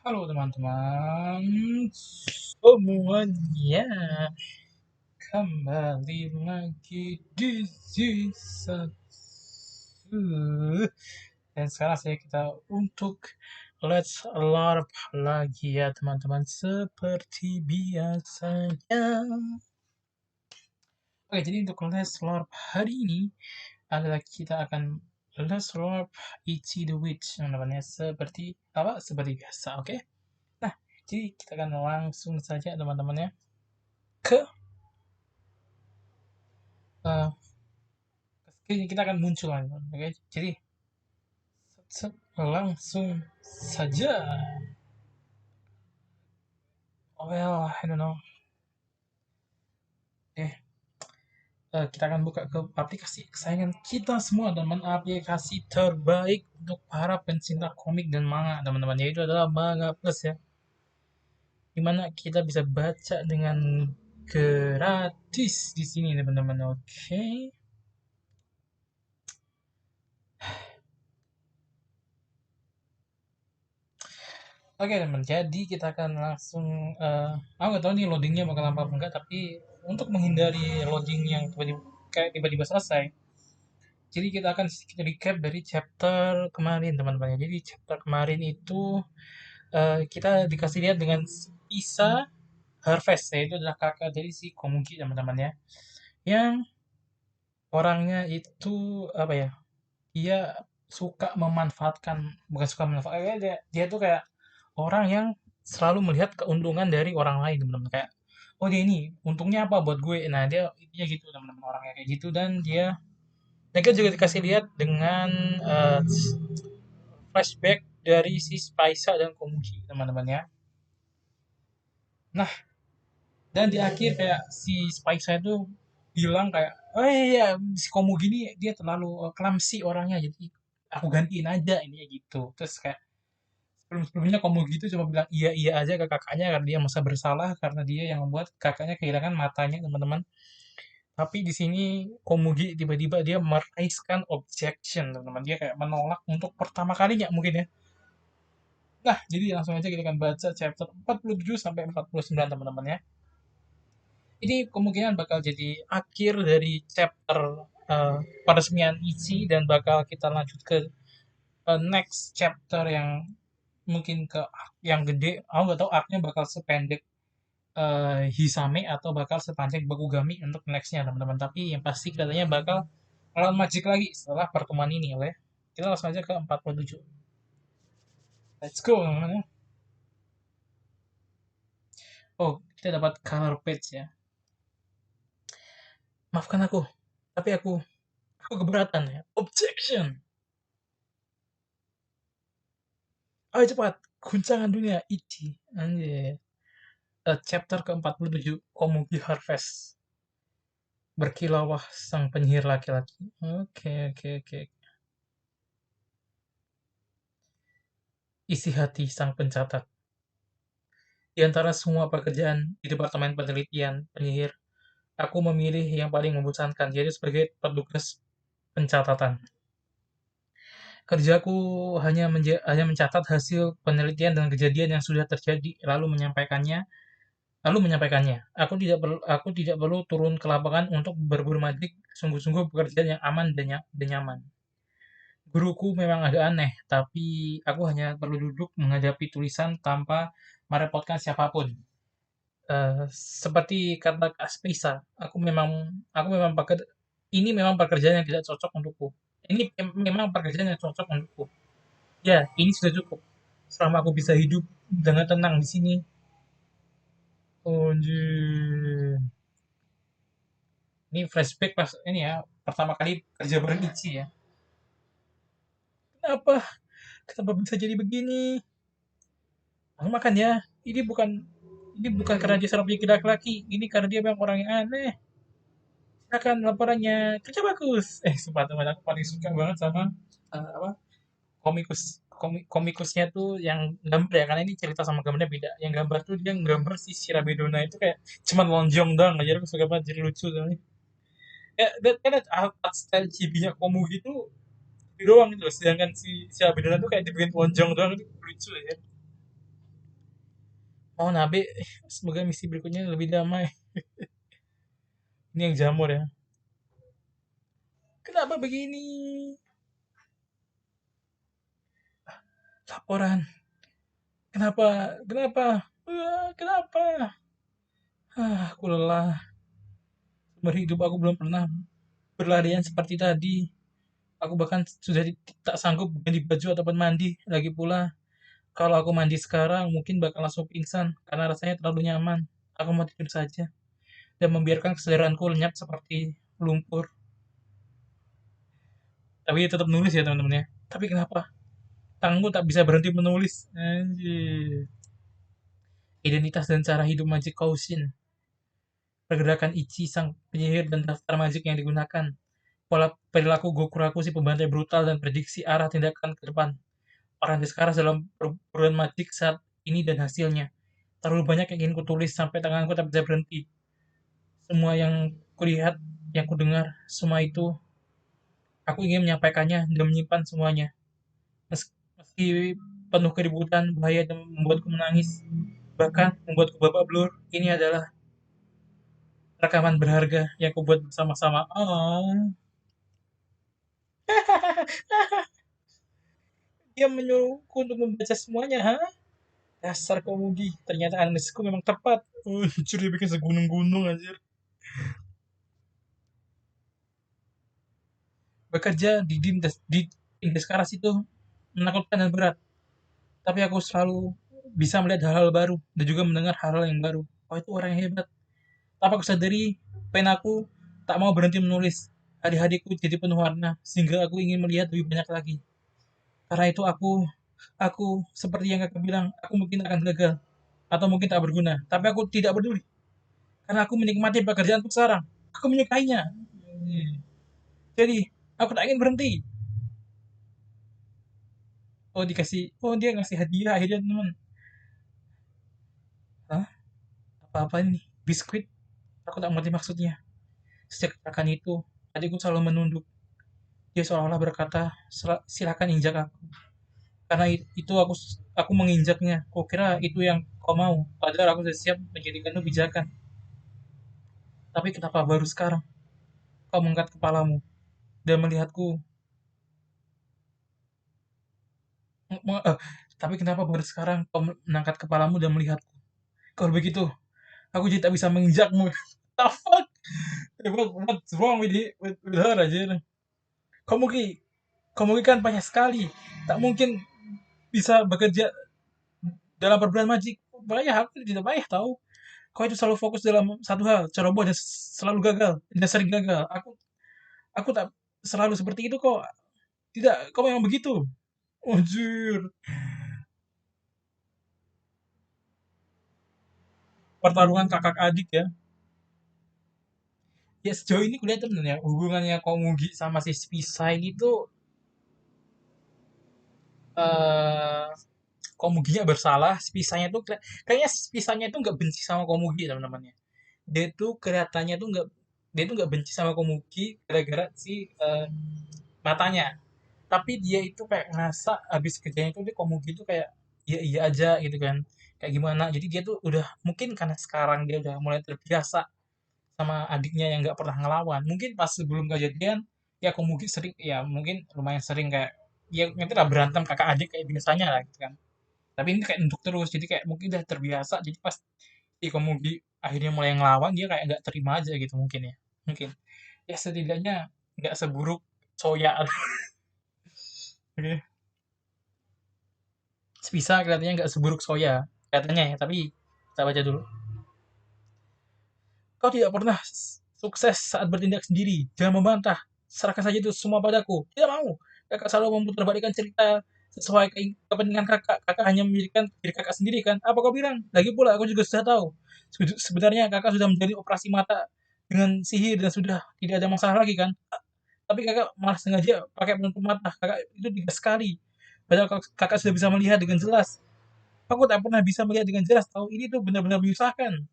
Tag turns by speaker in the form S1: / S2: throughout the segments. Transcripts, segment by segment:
S1: Halo teman-teman semuanya, kembali lagi di season 1. Dan sekarang saya kita untuk Let's LARP lagi ya teman-teman, seperti biasanya. Oke, jadi untuk Let's LARP hari ini adalah kita akan Let's LARP Itchy the Witch teman-teman ya, seperti apa? Seperti biasa, oke? Nah, jadi kita akan langsung saja teman-teman ya ke uh, kita akan muncul teman-teman. Oke, jadi langsung saja. Well, I don't know. Kita akan buka ke aplikasi kesayangan kita semua teman, aplikasi terbaik untuk para pencinta komik dan manga teman-teman, yaitu adalah Manga Plus ya, dimana kita bisa baca dengan gratis di sini teman-teman. Oke. Oke teman, jadi kita akan langsung, aku nggak tahu nih loadingnya bakal lama apa enggak, tapi untuk menghindari loading yang tiba-tiba selesai, jadi kita akan sedikit recap dari chapter kemarin teman-teman ya. Jadi chapter kemarin itu kita dikasih lihat dengan Isa Harvest, yaitu adalah kakak dari si Komugi teman-teman ya, yang orangnya itu apa ya, dia suka memanfaatkan, bukan suka memanfaatkan, dia tuh kayak orang yang selalu melihat keuntungan dari orang lain teman-teman, kayak oh dia ini untungnya apa buat gue, nah dia gitu teman-teman, orangnya kayak gitu. Dan mereka juga dikasih lihat dengan eh, flashback dari si Spaisa dan Komuji teman-teman ya. Nah, dan di akhir kayak si Spaisa itu bilang kayak oh iya, si Komuji ini dia terlalu clumsy orangnya, jadi aku gantiin aja ini gitu. Terus kayak sebelumnya Komugi itu cuma bilang iya iya aja ke kakaknya karena dia merasa bersalah karena dia yang membuat kakaknya kehilangan matanya teman-teman. Tapi di sini Komugi tiba-tiba dia meraiskan objection teman-teman, dia kayak menolak untuk pertama kalinya mungkin ya. Nah, jadi langsung aja kita akan baca chapter 47 sampai 49 teman-teman ya. Ini kemungkinan bakal jadi akhir dari chapter peresmian Ichi, dan bakal kita lanjut ke next chapter yang mungkin ke arc yang gede. Aku nggak tahu arc-nya bakal sependek Hisame atau bakal sepanjang Bakugami untuk nextnya teman-teman. Tapi yang pasti katanya bakal melawan Magic lagi setelah pertemuan ini. Oke, kita langsung aja ke 47. Let's go teman-teman ya. Oh, kita dapat color page ya. Maafkan aku, tapi aku keberatan ya. Objection. Ayo cepat, guncangan dunia Ichi. Anjir. Chapter ke-47, Komugi Harvest. Berkilaulah sang penyihir laki-laki. Oke, oke, oke. Isi hati sang pencatat. Di antara semua pekerjaan di Departemen Penelitian Penyihir, aku memilih yang paling membosankan, yaitu sebagai petugas pencatatan. Kerjaku hanya mencatat hasil penelitian dan kejadian yang sudah terjadi, lalu menyampaikannya. Aku tidak perlu turun ke lapangan untuk berburu majik, sungguh-sungguh pekerjaan yang aman dan nyaman. Guruku memang agak aneh, tapi aku hanya perlu duduk menghadapi tulisan tanpa merepotkan siapapun. Seperti kata Aspisa, ini memang pekerjaan yang tidak cocok untukku. Ini memang pekerjaan yang cocok untukku. Ya, ini sudah cukup. Selama aku bisa hidup dengan tenang di sini. Oh, anjir. Ini flashback pas ini ya, pertama kali kerja bareng Ichi ya. Kenapa? Kenapa bisa jadi begini? Aku makan ya. Ini bukan ini bukan karena dia seorang penjaga laki-laki. Ini karena dia memang orang yang aneh. Silakan laporannya. Kerja bagus. Sumpah teman, aku paling suka banget sama apa, komikusnya tuh yang gambar ya, karena ini cerita sama gambarnya beda. Yang gambar tuh dia gambar si Shirabedona itu kayak cuman lonjong doang aja, aku suka banget, jadi lucu soalnya. Ya, kan art style chibi-nya Komu gitu doang gitu loh. Sedangkan si Shirabedona tuh kayak dibikin lonjong doang, itu lucu ya. Oh, Nabe, semoga misi berikutnya lebih damai. Ini yang jamur ya. Kenapa begini? Laporan. Kenapa? Kenapa? Kenapa? Aku lelah. Berhidup aku belum pernah berlarian seperti tadi. Aku bahkan sudah tak sanggup ganti baju ataupun mandi. Lagi pula, kalau aku mandi sekarang, mungkin bakal langsung pingsan karena rasanya terlalu nyaman. Aku mau tidur saja dan membiarkan kesadaranku lenyap seperti lumpur. Tapi tetap nulis ya teman-teman ya. Tapi kenapa? Tanganku tak bisa berhenti menulis. Anjir. Identitas dan cara hidup Magic Kousin. Pergerakan Ichi sang penyihir dan daftar magic yang digunakan. Pola perilaku Gokuraku si pembantai brutal dan prediksi arah tindakan ke depan. Para Deskara dalam perburuan magic saat ini dan hasilnya. Terlalu banyak yang ingin kutulis sampai tanganku tak bisa berhenti. Semua yang kulihat, yang kudengar, semua itu aku ingin menyampaikannya dan menyimpan semuanya. Meski penuh keributan, bahaya dan membuatku menangis, bahkan membuatku babak belur, ini adalah rekaman berharga yang kubuat bersama-sama. Oh, dia menyuruhku untuk membaca semuanya, ha? Dasar komudi, ternyata analisku memang tepat. Anjir, dia bikin segunung-gunung anjir. Bekerja di Indeskaras itu menakutkan dan berat, tapi aku selalu bisa melihat hal-hal baru dan juga mendengar hal-hal yang baru. Oh, itu orang yang hebat. Tanpa aku sadari, penaku tak mau berhenti menulis. Hari-hariku jadi penuh warna, sehingga aku ingin melihat lebih banyak lagi. Karena itu aku seperti yang kakak bilang, aku mungkin akan gagal atau mungkin tak berguna. Tapi aku tidak peduli, karena aku menikmati pekerjaan untuk sekarang. Aku menyukainya. Jadi, aku tak ingin berhenti. Oh dia ngasih hadiah akhirnya teman. Hah? Apa-apa ini? Biskuit? Aku tak mengerti maksudnya. Sejak kecelakaan itu, adikku selalu menunduk. Dia seolah-olah berkata, silakan injak aku. Karena itu aku menginjaknya. Kau kira itu yang kau mau. Padahal aku sudah siap menjadikanmu pijakan. Tapi kenapa baru sekarang kau mengangkat kepalamu dan melihatku? Eh, tapi kenapa baru sekarang kau mengangkat kepalamu dan melihatku? Kalau begitu, aku jadi tak bisa menginjakmu. The fuck? What's wrong with her aja? Kamu kamu kan banyak sekali. Tak mungkin bisa bekerja dalam perbulan majik. Banyak, aku tidak banyak tahu. Kau itu selalu fokus dalam satu hal, ceroboh dan selalu gagal, dan sering gagal. Aku tak selalu seperti itu kok. Tidak, kau memang begitu. Anjir. Pertarungan kakak adik ya. Ya sejauh ini kulihat temen ya, hubungannya Komugi sama si Spisai ini tuh eh Komuginya bersalah, Spisanya tuh kayaknya Spisanya tuh nggak benci sama Komugi teman-temannya. Dia tuh kelihatannya tuh nggak dia tuh nggak benci sama Komugi gara-gara si matanya. Tapi dia itu kayak ngerasa habis kejadian itu dia Komugi itu kayak iya iya aja gitu kan. Kayak gimana. Jadi dia tuh udah mungkin karena sekarang dia udah mulai terbiasa sama adiknya yang nggak pernah ngelawan. Mungkin pas sebelum kejadian ya Komugi sering ya mungkin lumayan sering kayak ya nanti lah berantem kakak adik kayak biasanya lah gitu kan. Tapi ini kayak nunduk terus jadi kayak mungkin udah terbiasa jadi pas si Komugi akhirnya mulai ngelawan dia kayak nggak terima aja gitu mungkin ya. Mungkin. Ya setidaknya nggak seburuk Soya. Oke. Bisa kelihatannya nggak seburuk Soya. Kelihatannya ya, tapi kita baca dulu. Kau tidak pernah sukses saat bertindak sendiri. Jangan membantah. Serahkan saja itu semua padaku. Tidak mau. Kakak selalu memutarbalikkan cerita sesuai kepentingan kakak. Kakak hanya memikirkan diri kakak sendiri kan? Apa kau bilang? Lagi pula aku juga sudah tahu. Sebenarnya kakak sudah menjalani operasi mata dengan sihir dan sudah tidak ada masalah lagi kan? Tapi kakak malah sengaja pakai penutup mata. Kakak itu 3 kali. Padahal kakak sudah bisa melihat dengan jelas. Aku tak pernah bisa melihat dengan jelas. Tahu ini tuh benar-benar menyusahkan.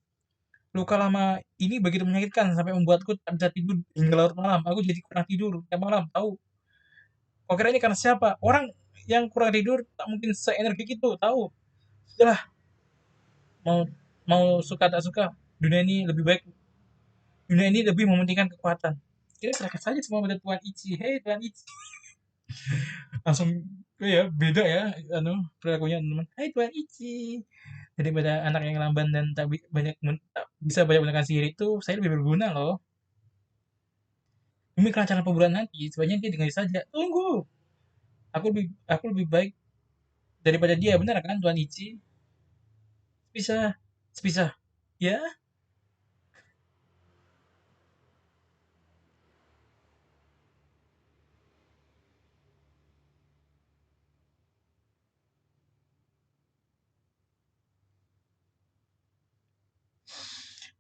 S1: Luka lama ini begitu menyakitkan sampai membuatku tak bisa tidur hingga larut malam. Aku jadi kurang tidur tiap malam. Tahu? Kau kira ini karena siapa? Orang yang kurang tidur tak mungkin seenergik itu. Tahu? Sudahlah, Mau mau suka tak suka, dunia ini lebih baik, dunia ini lebih mementingkan kekuatan. Kita serahkan saja semua pada Tuhan Ichi. Hei Tuhan Ichi. Langsung ya beda ya perilakunya teman. Hai Tuhan Ichi. Daripada anak yang lamban dan tak bisa banyak menggunakan sihir itu, saya lebih berguna loh. Demi kelancaran pemburuan nanti, sebaiknya dia dengar saja. Tunggu, aku lebih baik daripada dia, benar kan Tuhan Ichi? Bisa, bisa. Ya,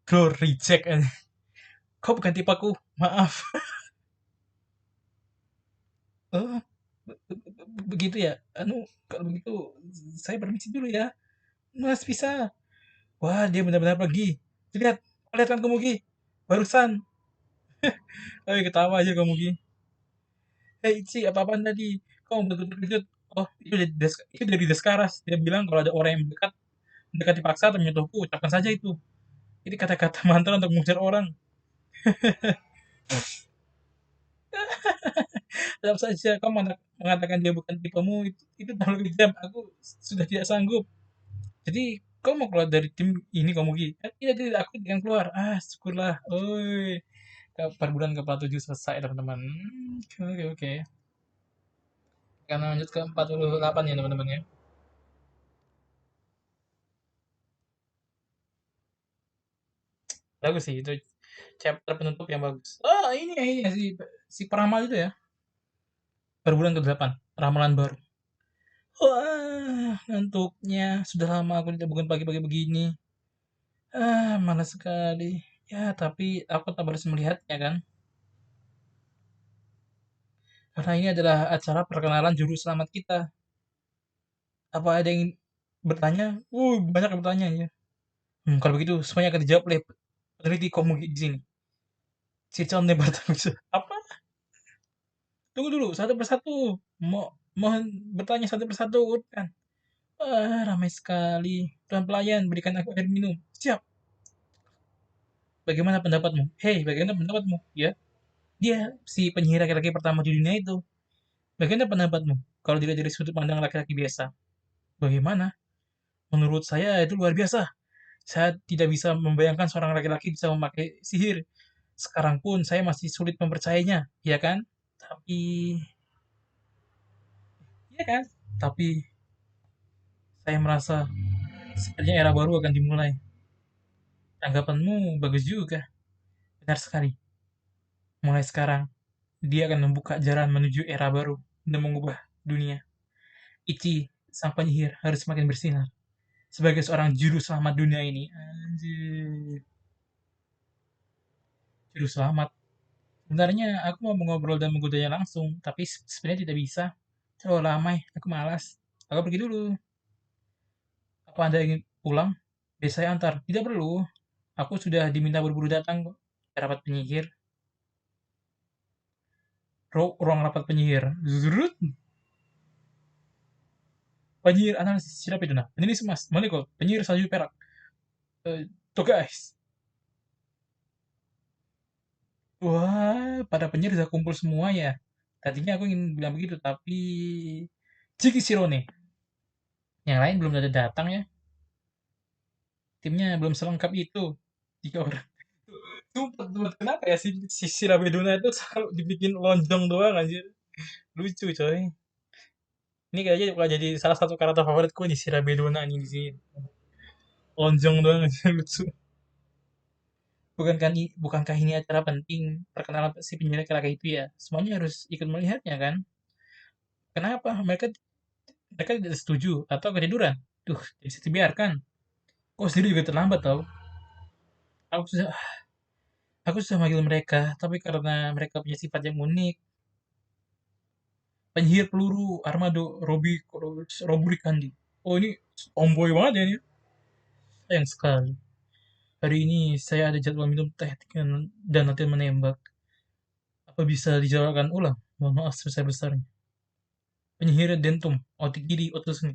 S1: bro reject. Kau bukan tipaku, maaf. Oh, begitu ya. Kalau begitu saya permisi dulu ya. Mas bisa. Wah, dia benar-benar pergi. Lihat, lihat kan kamu Gi. Barusan. Eh, ketawa aja kamu Gi. Hei, Ci, apa-apaan tadi? Kamu betul terkejut. Oh, itu dari Deskaras. Dia bilang kalau ada orang yang mendekati paksa atau menyentuhku, ucapkan saja itu. Ini kata-kata mantra untuk mengusir orang. Tetap saja kamu mengatakan dia bukan tipemu, itu terlalu kejam. Aku sudah tidak sanggup. Jadi, kamu mau keluar dari tim ini kamu Gi? Tidak, tidak, aku yang keluar. Ah, syukurlah. Oi. Perburuan ke-47 selesai, teman-teman. Oke, oke. Karena lanjut ke 48 ya, teman-teman ya. Bagus sih, itu chapter penutup yang bagus. Oh, ini ya, si peramal itu ya. Perburuan ke-8, ramalan baru. Wah, ngantuknya. Sudah lama aku tidak bangun pagi-pagi begini. Ah, malas sekali. Ya, tapi aku tak harus melihatnya kan. Karena ini adalah acara perkenalan juru selamat kita. Apa ada yang bertanya? Banyak yang bertanya ya. Kalau begitu semuanya akan dijawab oleh peneliti Komugi di sini. Si John Departemen. Apa? Tunggu dulu, satu persatu. Mohon bertanya satu persatu, urutkan. Ramai sekali. Tuan pelayan, berikan aku air minum. Siap. Bagaimana pendapatmu? Hei, bagaimana pendapatmu? Ya, dia si penyihir laki-laki pertama di dunia itu. Bagaimana pendapatmu? Kalau dilihat dari sudut pandang laki-laki biasa. Bagaimana? Menurut saya itu luar biasa. Saya tidak bisa membayangkan seorang laki-laki bisa memakai sihir. Sekarang pun saya masih sulit mempercayainya, ya kan? Tapi, ya kan? Tapi saya merasa sepertinya era baru akan dimulai. Tanggapanmu bagus juga. Benar sekali. Mulai sekarang, dia akan membuka jalan menuju era baru dan mengubah dunia. Ichi, sang penyihir, harus semakin bersinar. Sebagai seorang juru selamat dunia ini. Anjir. Juru selamat. Sebenarnya aku mau mengobrol dan menggodanya langsung, tapi sebenarnya tidak bisa. Terlalu lama, aku malas. Aku pergi dulu. Apa Anda ingin pulang? Biar saya antar. Tidak perlu. Aku sudah diminta buru-buru datang kok. Rapat penyihir. Ruang rapat penyihir. Zurut. Penyihir analisis. Siapa itu nah? Ini mas. Mana kok? Penyihir salju perak. Tuh guys. Wah, pada penyihir sudah kumpul semua ya. Tadinya aku ingin bilang begitu, tapi Ciki Sirone. Yang lain belum ada datang ya. Timnya belum selengkap itu. 3 orang. Sumpah, kenapa ya si Rabedona itu selalu dibikin lonjong doang anjir. Lucu coy. Ini kayaknya bakal jadi salah satu karakter favoritku nih si Rabedona nih di sini. Lonjong doang aja lucu. Bukankah ini acara penting perkenalan si penyiar laki-laki itu ya? Semuanya harus ikut melihatnya kan? Kenapa? Mereka tidak setuju atau ketiduran? Tuh, bisa dibiarkan. Kok sendiri juga terlambat tau? Aku sudah aku sudah manggil mereka, tapi karena mereka punya sifat yang unik, penyihir peluru Armado Roburi Kandi. Oh ini tomboy banget ya ini. Sayang sekali. Hari ini saya ada jadwal minum teh dan latihan menembak. Apa bisa dijadwalkan ulang? Mohon maaf sebesar-besarnya. Penyihir Dentum, Otikiri Otusni.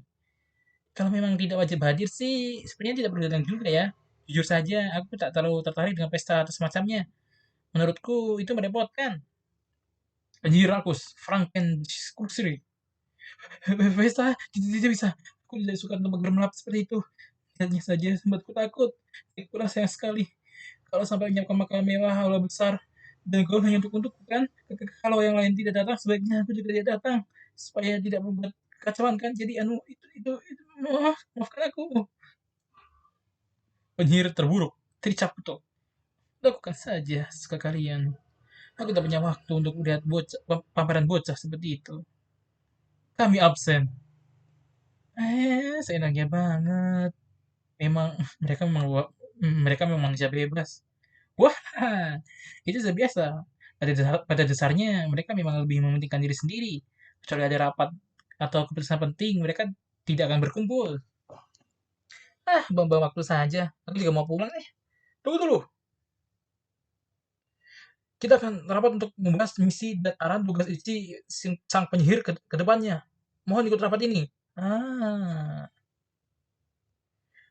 S1: Kalau memang tidak wajib hadir sih, sebenarnya tidak perlu datang juga ya. Jujur saja, aku tak terlalu tertarik dengan pesta atau semacamnya. Menurutku itu merepotkan. Penyihir rakus, Frankenstein. Pesta tidak bisa. Aku tidak suka tempat bermelap seperti itu. Lihatnya saja membuatku takut. Itulah sayang sekali. Kalau sampai menyiapkan makanan mewah, aula besar, dan gaun hanya untuk kan? Kalau yang lain tidak datang, sebaiknya aku juga tidak datang. Supaya tidak membuat kekacauan kan? Jadi itu maafkan aku. Penyihir terburuk, Tricaputo. Lakukan saja sekalian. Aku tak punya waktu untuk melihat pameran bocah seperti itu. Kami absen. Seenaknya banget. Memang mereka memang mereka memang manusia bebas. Wah, itu sudah biasa. Pada dasarnya mereka memang lebih mementingkan diri sendiri. Kecuali ada rapat atau keputusan penting, mereka tidak akan berkumpul. Buang-buang waktu saja. Aku juga mau pulang nih. Tunggu dulu. Kita akan rapat untuk membahas misi dan arahan tugas isi sang penyihir ke depannya. Mohon ikut rapat ini. Ah,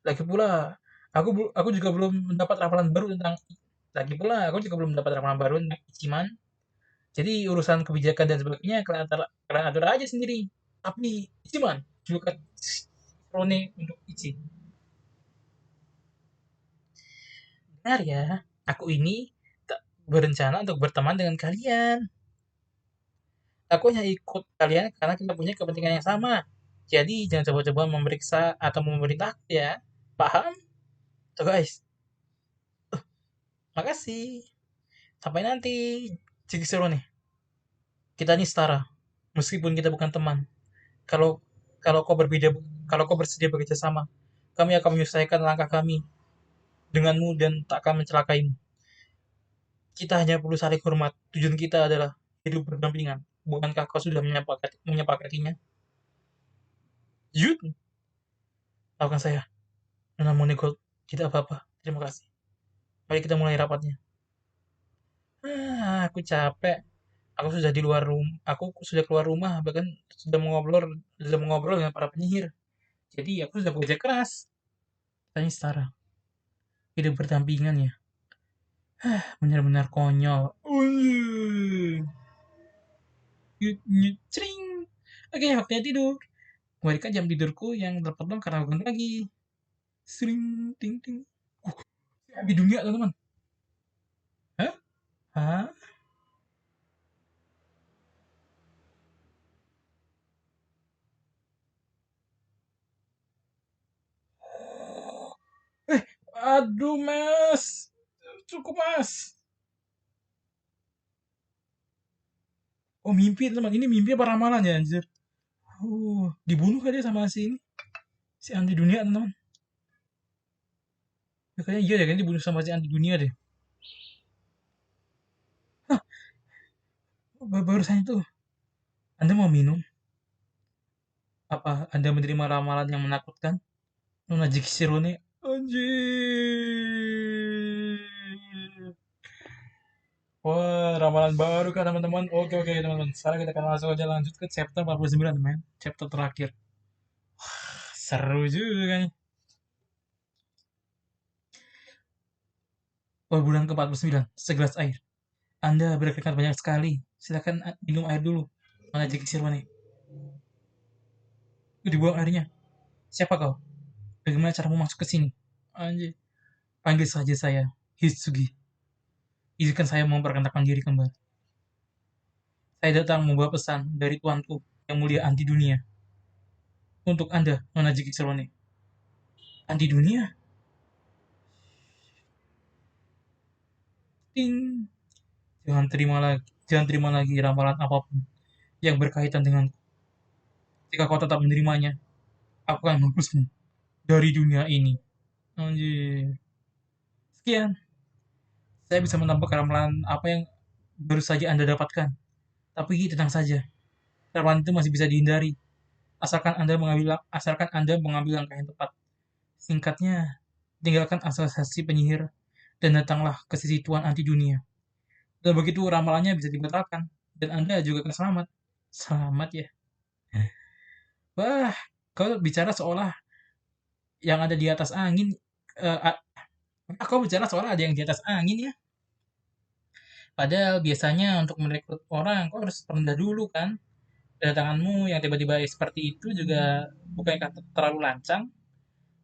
S1: lagi pula, aku juga belum mendapat ramalan baru tentang lagi pula aku juga belum mendapat ramalan baru tentang Ichiman. Jadi urusan kebijakan dan sebagainya kalian atur aja sendiri. Tapi Ichiman, julukan Rone untuk Ichi. Benar ya, aku ini tak berencana untuk berteman dengan kalian. Aku hanya ikut kalian karena kita punya kepentingan yang sama. Jadi jangan coba-coba memeriksa atau memerintah ya. Paham? Tuh guys, makasih. Sampai nanti. Cik seru nih. Kita ini setara. Meskipun kita bukan teman. Kalau kalau kau berbeda, kalau kau bersedia bekerja sama, kami akan menyelesaikan langkah kami denganmu dan tak akan mencelakaimu. Kita hanya perlu saling hormat. Tujuan kita adalah hidup berdampingan. Bukankah kau sudah menyepakatinya? Yud, lakukan saya. Nona Monegold, tidak apa-apa. Terima kasih. Mari kita mulai rapatnya. Aku capek. Aku sudah keluar rumah, bahkan sudah mengobrol dengan para penyihir. Jadi aku sudah bekerja keras. Tanya setara. Hidup berdampingan ya. Benar-benar konyol. Cring. Oke, waktunya tidur. Kembalikan jam tidurku yang terpotong karena bangun pagi. Sering, ting, ting. Di dunia, teman-teman. Hah? Hah? Eh, aduh, mas. Cukup, mas. Oh, mimpi, teman. Ini mimpi apa ramalan ya, anjir? Dibunuh kali dia sama si ini. Si anti dunia, teman-teman. Ya, kayaknya iya ya, kayaknya dibunuh sama si anti dunia deh. Hah, barusan itu. Anda mau minum? Apa Anda menerima ramalan yang menakutkan? Nona Jikishirone. Anjir. Wah, ramalan baru kan teman-teman. Oke, oke teman-teman. Sekarang kita akan langsung aja lanjut ke chapter 49 teman. Chapter terakhir. Seru juga nih. Oh, bulan ke-49. Segelas air. Anda berkeringat banyak sekali. Silakan minum air dulu. Mana Jikishiro nih? Dibuang airnya. Siapa kau? Bagaimana caramu masuk ke sini? Anjir. Panggil saja saya. Hitsugi. Izinkan saya memperkenalkan diri kembali. Saya datang membawa pesan dari tuanku yang mulia anti dunia. Untuk Anda, Nona Jikishiro nih. Anti dunia? Ting. Jangan terima lagi ramalan apapun yang berkaitan dengan jika kau tetap menerimanya, aku akan menghapusmu dari dunia ini. Anjir. Sekian, saya bisa menambah ramalan apa yang baru saja Anda dapatkan. Tapi tenang saja, ramalan itu masih bisa dihindari. Asalkan Anda mengambil langkah yang tepat. Singkatnya, tinggalkan asosiasi penyihir dan datanglah ke sisi Tuan anti dunia. Dan begitu ramalannya bisa dibatalkan dan Anda juga akan selamat. Selamat ya. Wah, kau bicara seolah yang ada di atas angin. eh, a- aku bicara soal ada yang di atas angin ya. Padahal biasanya untuk merekrut orang, kok harus rendah dulu kan. Kedatanganmu yang tiba-tiba seperti itu juga bukan kata terlalu lancang.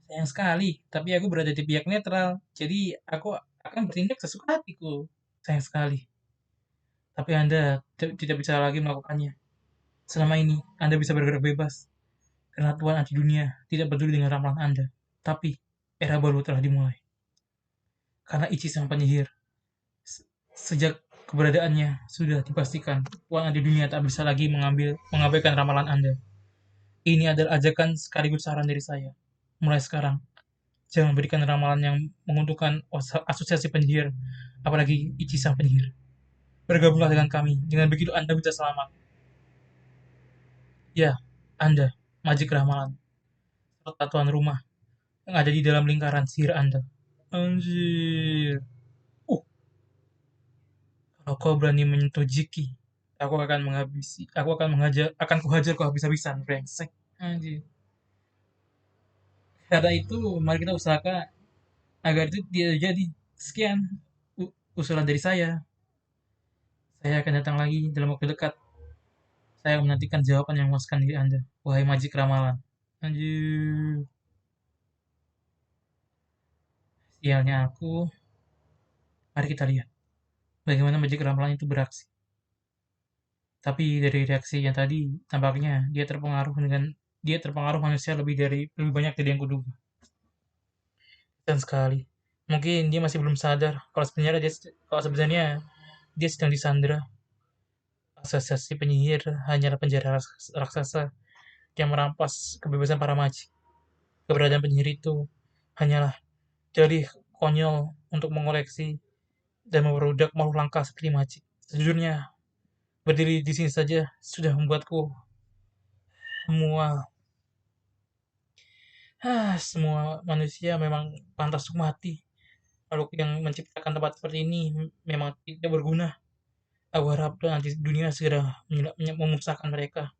S1: Sayang sekali, tapi aku berada di pihak netral. Jadi aku akan bertindak sesuka hatiku. Sayang sekali. Tapi Anda tidak bisa lagi melakukannya. Selama ini, Anda bisa bergerak bebas. Karena Tuhan anti dunia tidak peduli dengan ramalan Anda. Tapi, era baru telah dimulai. Karena Ichi sang penyihir, sejak keberadaannya sudah dipastikan, Tuhan anti dunia tak bisa lagi mengabaikan ramalan Anda. Ini adalah ajakan sekaligus saran dari saya. Mulai sekarang, jangan berikan ramalan yang menguntungkan asosiasi penyihir, apalagi Ichi sang penyihir. Bergabunglah dengan kami, dengan begitu Anda bisa selamat. Ya, Anda, Majik Ramalan, serta tuan rumah yang ada di dalam lingkaran sihir Anda. Anjir. Uh, kalau kau berani menyentuh Jiki, aku akan kuhajar kau habis-habisan, brengsek. Anjir. Karena itu, mari kita usahakan agar itu tidak jadi. Sekian usulan dari saya. Saya akan datang lagi dalam waktu dekat. Saya menantikan jawaban yang memuaskan diri Anda. Wahai Majik Ramalan. Anjir. Sialnya aku. Mari kita lihat bagaimana Majik Ramalan itu beraksi. Tapi dari reaksi yang tadi, tampaknya dia terpengaruh manusia lebih banyak dari yang kuduga. Dan sekali. Mungkin dia masih belum sadar kalau sebenarnya dia sedang disandera. Asosiasi penyihir hanyalah penjara raksasa yang merampas kebebasan para majik. Keberadaan penyihir itu hanyalah dalih konyol untuk mengoleksi dan memperbudak makhluk langka seperti majik. Sejujurnya, berdiri di sini saja sudah membuatku semua semua manusia memang pantas untuk mati. Makhluk yang menciptakan tempat seperti ini memang tidak berguna. Aku harap nanti dunia segera memusnahkan mereka.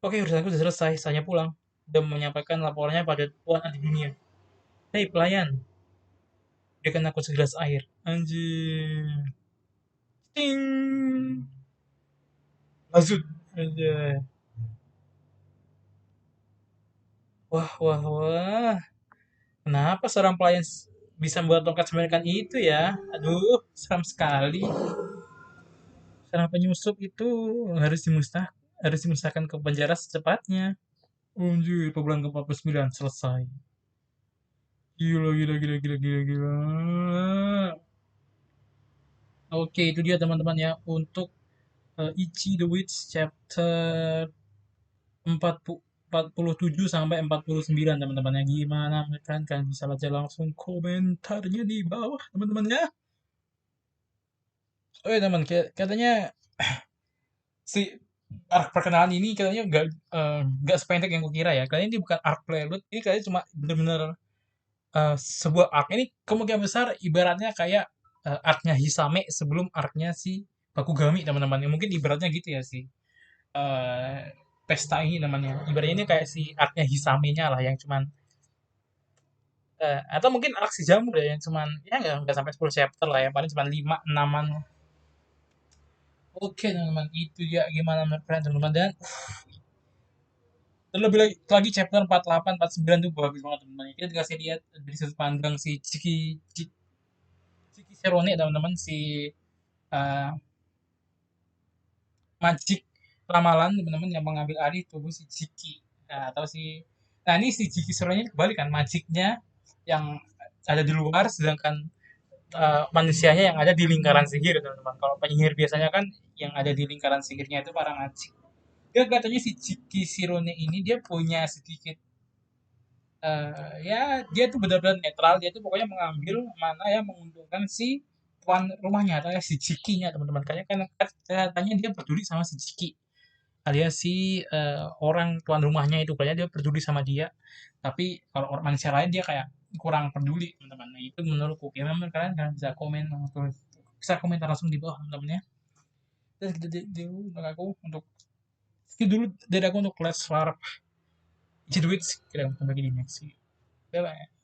S1: Oke, urusanku sudah selesai. Saya pulang dan menyampaikan laporannya pada Tuan Anti Dunia. Hei pelayan, berikan aku segelas air. Anjir. Ting. Bazut. Anjir. Wah, wah, wah. Kenapa seorang pelayan bisa membuat tongkat semerikan itu ya? Aduh, seram sekali. Seorang penyusup itu harus harus dimusnahkan ke penjara secepatnya. Anjir, bulan ke-49 selesai. Gila, gila, gila, gila, gila, gila. Oke, itu dia teman-teman ya untuk Ichi the Witch chapter 47 sampai 49 teman-teman ya. Gimana menurut kalian? Kalian bisa baca langsung komentarnya di bawah teman-teman ya. Oh ya teman, katanya si arc perkenalan ini katanya nggak sependek yang kukira ya. Kayaknya ini bukan arc prelude, ini kayaknya cuma bener-bener sebuah arc. Ini kemungkinan besar ibaratnya kayak arc-nya Hisame sebelum arc-nya si Bakugami teman-teman. Ya, mungkin ibaratnya gitu ya sih. eh pesta ini namanya. Ibaratnya ini kayak si arc-nya Hisame-nya lah yang cuman atau mungkin arc si Jamur ya yang cuman ya nggak sampai 10 chapter lah ya paling cuma 5 6-an. Oke teman-teman itu ya gimana menurut kalian teman-teman dan terlebih lagi chapter 48 49 tuh bagus banget teman-teman. Kita dikasih lihat dari sudut pandang si Ciki Serone teman-teman si uh, Magic ramalan teman-teman yang mengambil alih tubuh si Ciki. Nah, atau si Nah, ini si Ciki Serone kebalik kan magicnya yang ada di luar sedangkan manusianya yang ada di lingkaran sihir teman-teman. Kalau penyihir biasanya kan yang ada di lingkaran sihirnya itu para magic. Dia katanya si Ciki Sirone ini dia punya sedikit ya dia tuh benar-benar netral, dia tuh pokoknya mengambil mana yang menguntungkan si tuan rumahnya atau si Cikinya teman-teman. Kayaknya kan katanya dia peduli sama si Ciki alias si orang tuan rumahnya itu kayaknya dia peduli sama dia. Tapi kalau orang manusia lain dia kayak kurang peduli teman-teman. Nah, itu menurutku. Gimana menurut kalian? Kalian bisa komentar langsung di bawah teman-teman ya. Terus gitu dulu untuk aku untuk sekian dulu dari aku untuk Let's Larp Jedwits kita ketemu lagi di next video. Bye bye.